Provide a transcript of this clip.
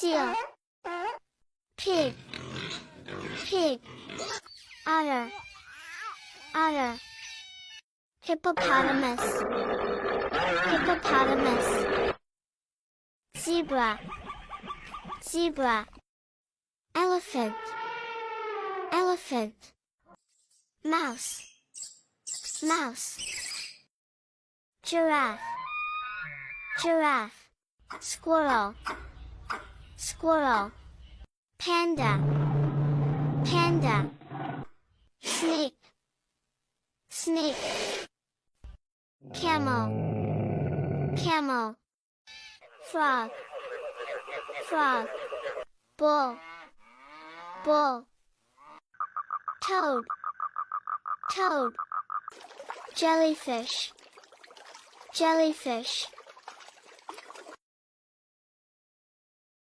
seal, pig, pig, otter, otter, hippopotamus, hippopotamus, zebra, zebra, elephant, elephant, mouse, mouse, giraffe, giraffe, squirrel, squirrel, panda, panda, snake, snake, camel, camel, frog, frog, bull, bull, toad, toad, jellyfish, jellyfish,